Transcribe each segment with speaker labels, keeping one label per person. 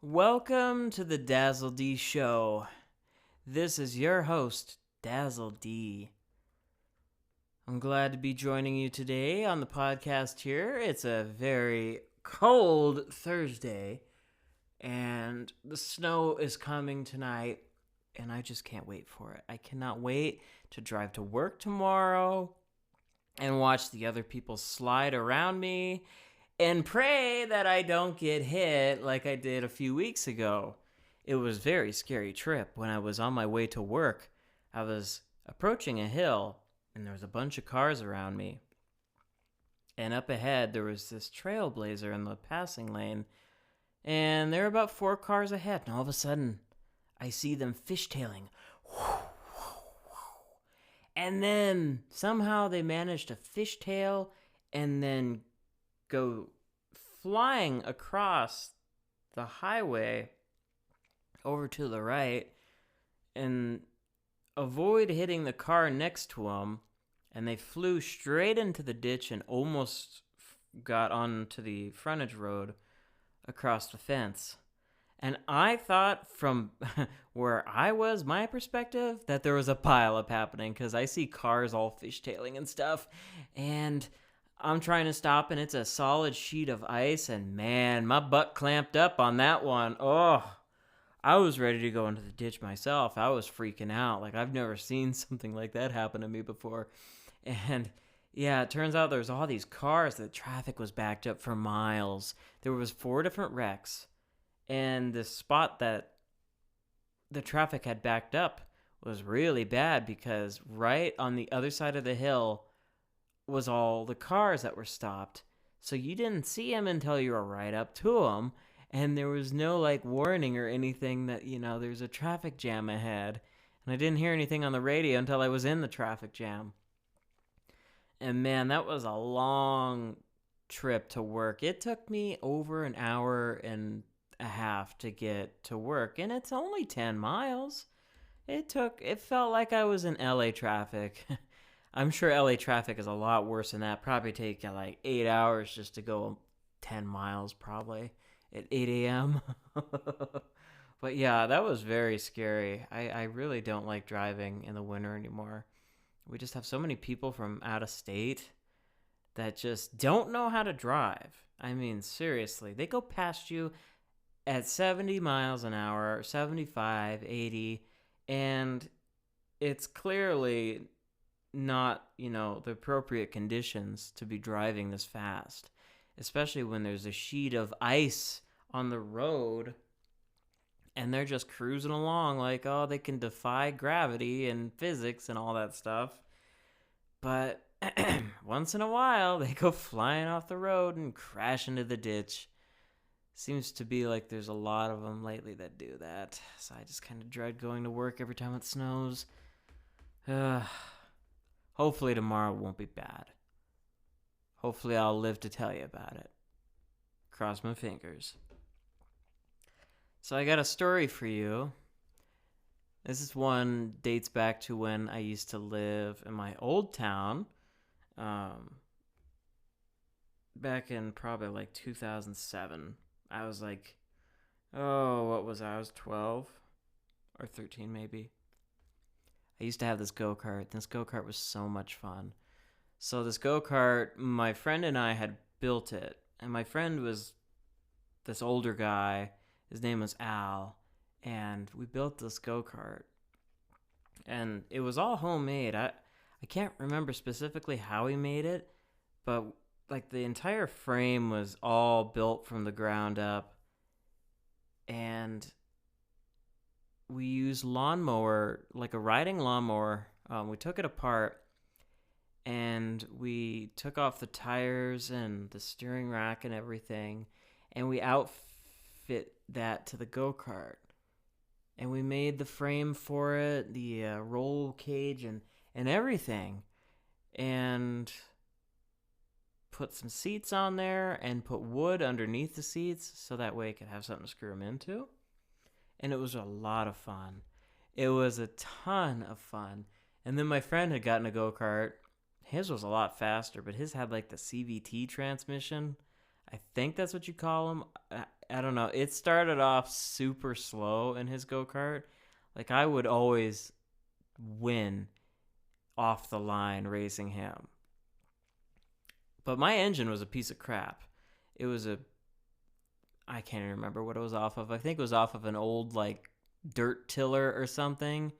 Speaker 1: Welcome to the DazzleD Show. This is your host, DazzleD. I'm glad to be joining you today on the podcast here. It's a very cold Thursday, and the snow is coming tonight, and I just can't wait for it. I cannot wait to drive to work tomorrow and watch the other people slide around me and pray that I don't get hit like I did a few weeks ago. It was a very scary trip. When I was on my way to work, I was approaching a hill, and there was a bunch of cars around me. And up ahead, there was this trailblazer in the passing lane, and there were about 4 cars ahead, and all of a sudden, I see them fishtailing. And then somehow they managed to fishtail and then go flying across the highway over to the right and avoid hitting the car next to them, and they flew straight into the ditch and almost got onto the frontage road across the fence. And I thought from where I was, my perspective, that there was a pileup happening because I see cars all fishtailing and stuff, and I'm trying to stop, and it's a solid sheet of ice, and man, my butt clamped up on that one. Oh, I was ready to go into the ditch myself. I was freaking out. Like, I've never seen something like that happen to me before. And yeah, it turns out there's all these cars. The traffic was backed up for miles. There was 4 different wrecks, and the spot that the traffic had backed up was really bad because right on the other side of the hill was all the cars that were stopped. So you didn't see them until you were right up to them, and there was no warning or anything that, there's a traffic jam ahead. And I didn't hear anything on the radio until I was in the traffic jam. And man, that was a long trip to work. It took me over an hour and a half to get to work, and it's only 10 miles. It felt like I was in LA traffic. I'm sure LA traffic is a lot worse than that. Probably take 8 hours just to go 10 miles probably at 8 a.m. But yeah, that was very scary. I really don't like driving in the winter anymore. We just have so many people from out of state that just don't know how to drive. I mean, seriously, they go past you at 70 miles an hour, 75, 80, and it's clearly not, the appropriate conditions to be driving this fast, especially when there's a sheet of ice on the road and they're just cruising along like, oh, they can defy gravity and physics and all that stuff. But once in a while, they go flying off the road and crash into the ditch. Seems to be like there's a lot of them lately that do that. So I just kind of dread going to work every time it snows. Hopefully tomorrow won't be bad. Hopefully I'll live to tell you about it. Cross my fingers. So I got a story for you. This one dates back to when I used to live in my old town. Back in probably 2007. I was what was I? I was 12 or 13 maybe. I used to have this go-kart. This go-kart was so much fun. So this go-kart, my friend and I had built it. And my friend was this older guy. His name was Al. And we built this go-kart. And it was all homemade. I can't remember specifically how we made it. But the entire frame was all built from the ground up. And we used lawnmower, a riding lawnmower. We took it apart and we took off the tires and the steering rack and everything, and we outfit that to the go-kart. And we made the frame for it, the roll cage and everything. And put some seats on there and put wood underneath the seats so that way it could have something to screw them into. And it was a lot of fun. It was a ton of fun. And then my friend had gotten a go-kart. His was a lot faster, but his had the CVT transmission. I think that's what you call them. I don't know. It started off super slow in his go-kart. Like, I would always win off the line racing him. But my engine was a piece of crap. It was I can't even remember what it was off of. I think it was off of an old, like, dirt tiller or something.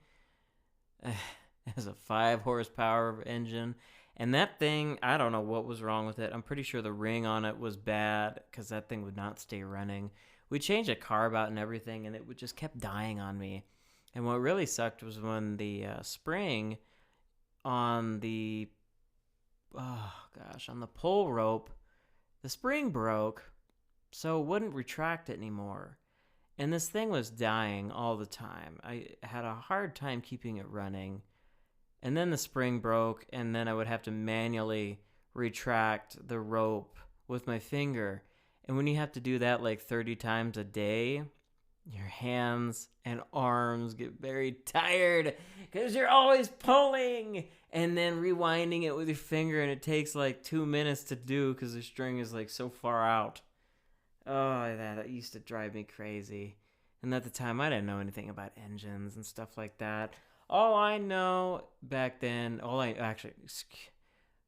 Speaker 1: It was a 5 horsepower engine. And that thing, I don't know what was wrong with it. I'm pretty sure the ring on it was bad because that thing would not stay running. We changed a carb out and everything, and it would just kept dying on me. And what really sucked was when the spring on the, on the pull rope, the spring broke, so it wouldn't retract it anymore. And this thing was dying all the time. I had a hard time keeping it running. And then the spring broke, and then I would have to manually retract the rope with my finger. And when you have to do that like 30 times a day, your hands and arms get very tired because you're always pulling and then rewinding it with your finger, and it takes like 2 minutes to do because the string is like so far out. Oh, that used to drive me crazy. And at the time, I didn't know anything about engines and stuff like that. All I know back then, let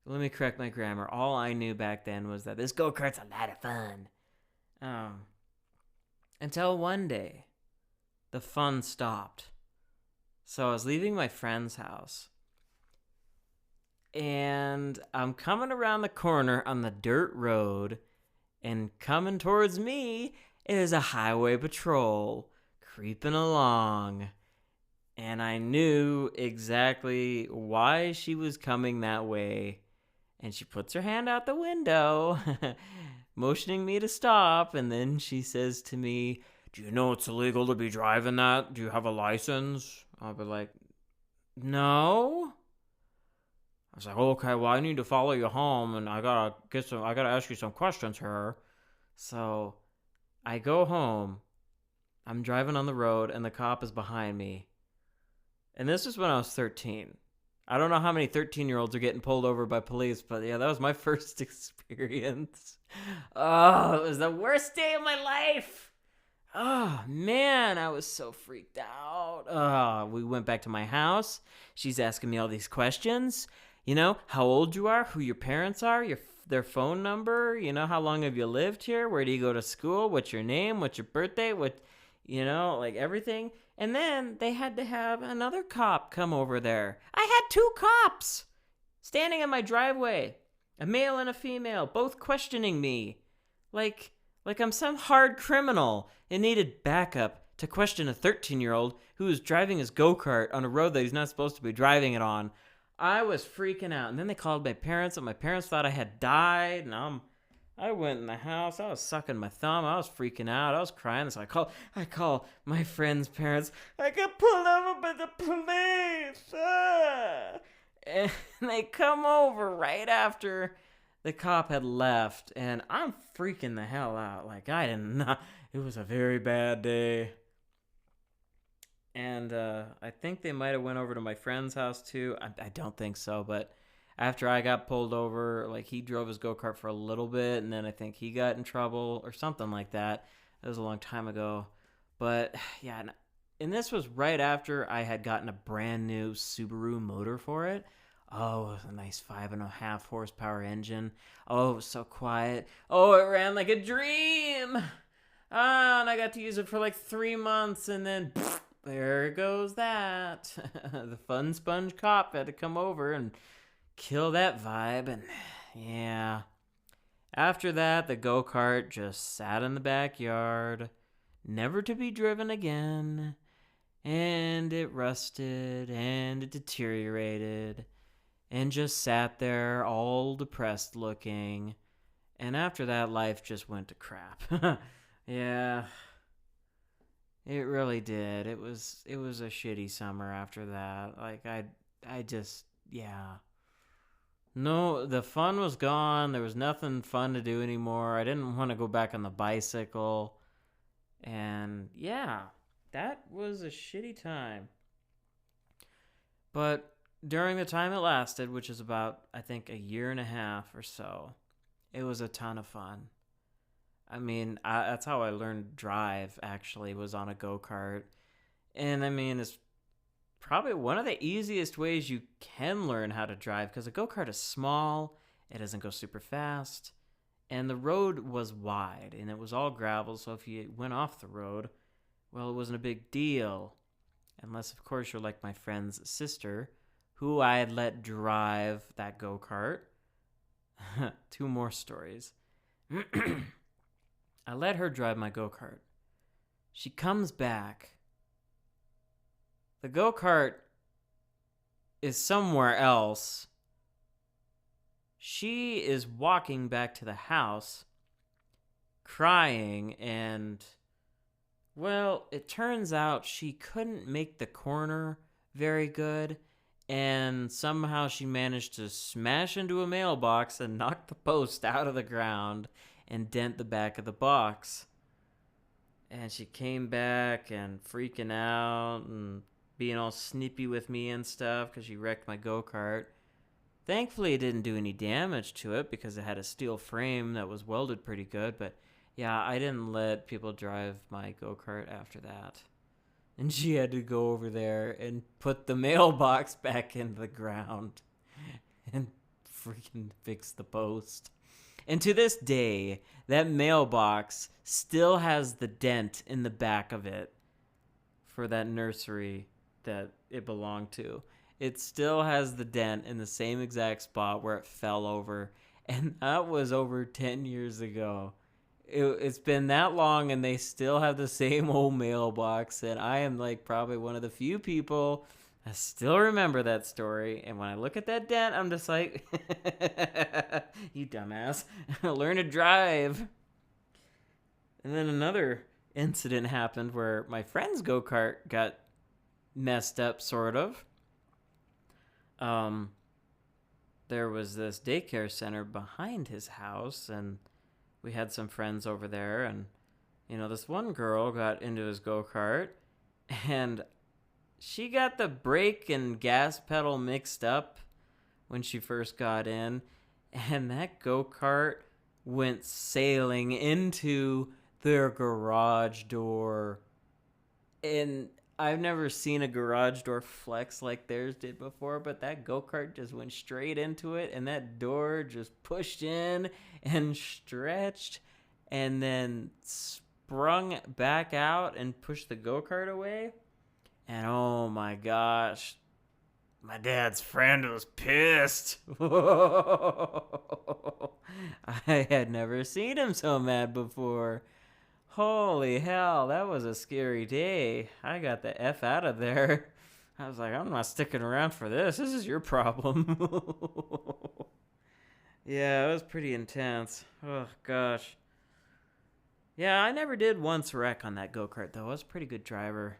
Speaker 1: me correct my grammar. All I knew back then was that this go-kart's a lot of fun. Until one day, the fun stopped. So I was leaving my friend's house, and I'm coming around the corner on the dirt road, and coming towards me is a highway patrol creeping along. And I knew exactly why she was coming that way. And she puts her hand out the window, motioning me to stop. And then she says to me, "Do you know it's illegal to be driving that? Do you have a license?" I'll be like, "No." I was like, "Okay, well, I need to follow you home, and I gotta ask you some questions here." So I go home. I'm driving on the road, and the cop is behind me. And this was when I was 13. I don't know how many 13-year-olds are getting pulled over by police, but yeah, that was my first experience. Oh, it was the worst day of my life. Oh, man, I was so freaked out. Oh, we went back to my house. She's asking me all these questions. You know, how old you are, who your parents are, their phone number, you know, how long have you lived here, where do you go to school, what's your name, what's your birthday, like everything. And then they had to have another cop come over there. I had 2 cops standing in my driveway, a male and a female, both questioning me. Like I'm some hard criminal and needed backup to question a 13-year-old who was driving his go-kart on a road that he's not supposed to be driving it on. I was freaking out. And then they called my parents, and my parents thought I had died. And I went in the house. I was sucking my thumb. I was freaking out. I was crying. So I call my friend's parents. "I got pulled over by the police." And they come over right after the cop had left. And I'm freaking the hell out. Like, I didn't know. It was a very bad day. And I think they might have went over to my friend's house too. I don't think so, but after I got pulled over, like, he drove his go-kart for a little bit, and then I think he got in trouble or something like that. It was a long time ago. But yeah, and this was right after I had gotten a brand new Subaru motor for it. Oh, it was a nice 5.5 horsepower engine. Oh, it was so quiet. Oh, it ran like a dream. And I got to use it for like 3 months, and then there goes that. The fun sponge cop had to come over and kill that vibe. And yeah, after that, the go-kart just sat in the backyard, never to be driven again. And it rusted and it deteriorated and just sat there all depressed looking. And after that, life just went to crap. Yeah, it really did. It was a shitty summer after that. Like, I just, yeah. No, the fun was gone. There was nothing fun to do anymore. I didn't want to go back on the bicycle. And yeah, that was a shitty time. But during the time it lasted, which is about, I think, 1.5 years or so, it was a ton of fun. I mean, that's how I learned to drive, actually, was on a go-kart. And I mean, it's probably one of the easiest ways you can learn how to drive because a go-kart is small, it doesn't go super fast, and the road was wide and it was all gravel, so if you went off the road, well, it wasn't a big deal. Unless, of course, you're like my friend's sister, who I had let drive that go-kart. Two more stories. I let her drive my go-kart. She comes back. The go-kart is somewhere else. She is walking back to the house, crying, and, well, it turns out she couldn't make the corner very good, and somehow she managed to smash into a mailbox and knock the post out of the ground and dent the back of the box. And she came back and freaking out and being all snippy with me and stuff because she wrecked my go-kart. Thankfully, it didn't do any damage to it because it had a steel frame that was welded pretty good. But yeah, I didn't let people drive my go-kart after that. And she had to go over there and put the mailbox back in the ground and freaking fix the post. And to this day, that mailbox still has the dent in the back of it for that nursery that it belonged to. It still has the dent in the same exact spot where it fell over. And that was over 10 years ago. It's been that long and they still have the same old mailbox. And I am like probably one of the few people that still remember that story. And when I look at that dent, I'm just like, you dumbass, learn to drive. And then another incident happened where my friend's go-kart got messed up, sort of. There was this daycare center behind his house, and we had some friends over there, and, you know, this one girl got into his go-kart, and she got the brake and gas pedal mixed up when she first got in, and that go-kart went sailing into their garage door. And I've never seen a garage door flex like theirs did before, but that go-kart just went straight into it, and that door just pushed in and stretched and then sprung back out and pushed the go-kart away. And oh my gosh, my dad's friend was pissed. I had never seen him so mad before. Holy hell, that was a scary day. I got the F out of there. I was like, I'm not sticking around for this. This is your problem. Yeah, it was pretty intense. Oh, gosh. Yeah, I never did once wreck on that go-kart, though. I was a pretty good driver.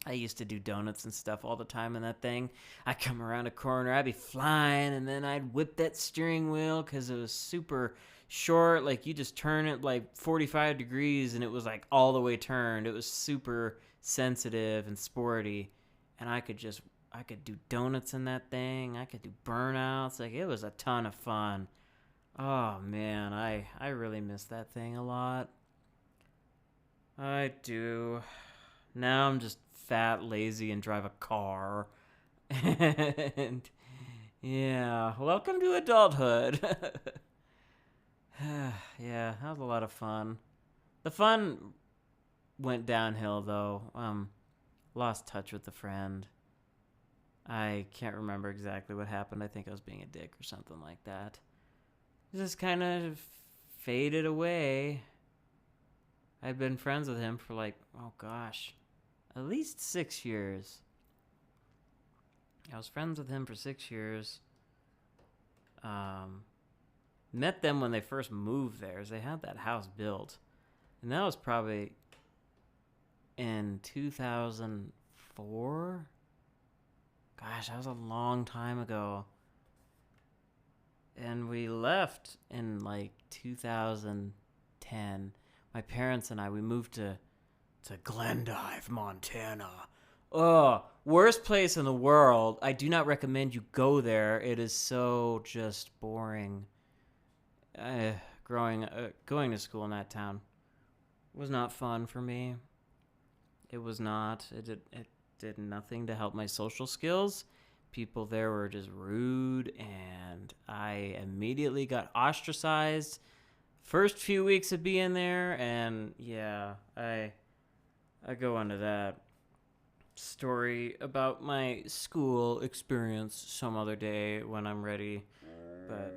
Speaker 1: I used to do donuts and stuff all the time in that thing. I'd come around a corner, I'd be flying, and then I'd whip that steering wheel because it was super short. Like, you just turn it like 45 degrees, and it was like all the way turned. It was super sensitive and sporty, and I could do donuts in that thing. I could do burnouts. Like, it was a ton of fun. Oh, man, I really miss that thing a lot. I do. Now I'm just fat, lazy, and drive a car. And yeah, welcome to adulthood. Yeah, that was a lot of fun. The fun went downhill, though. Lost touch with the friend. I can't remember exactly what happened. I think I was being a dick or something like that. It just kind of faded away. I'd been friends with him for like, oh gosh, at least 6 years. I was friends with him for 6 years. Met them when they first moved there. They had that house built. And that was probably in 2004. Gosh, that was a long time ago. And we left in like 2010. My parents and I, we moved to Glendive, Montana. Oh, worst place in the world. I do not recommend you go there. It is so just boring. going to school in that town was not fun for me. It was not. It did nothing to help my social skills. People there were just rude, and I immediately got ostracized first few weeks of being there. And yeah, I go into that story about my school experience some other day when I'm ready. But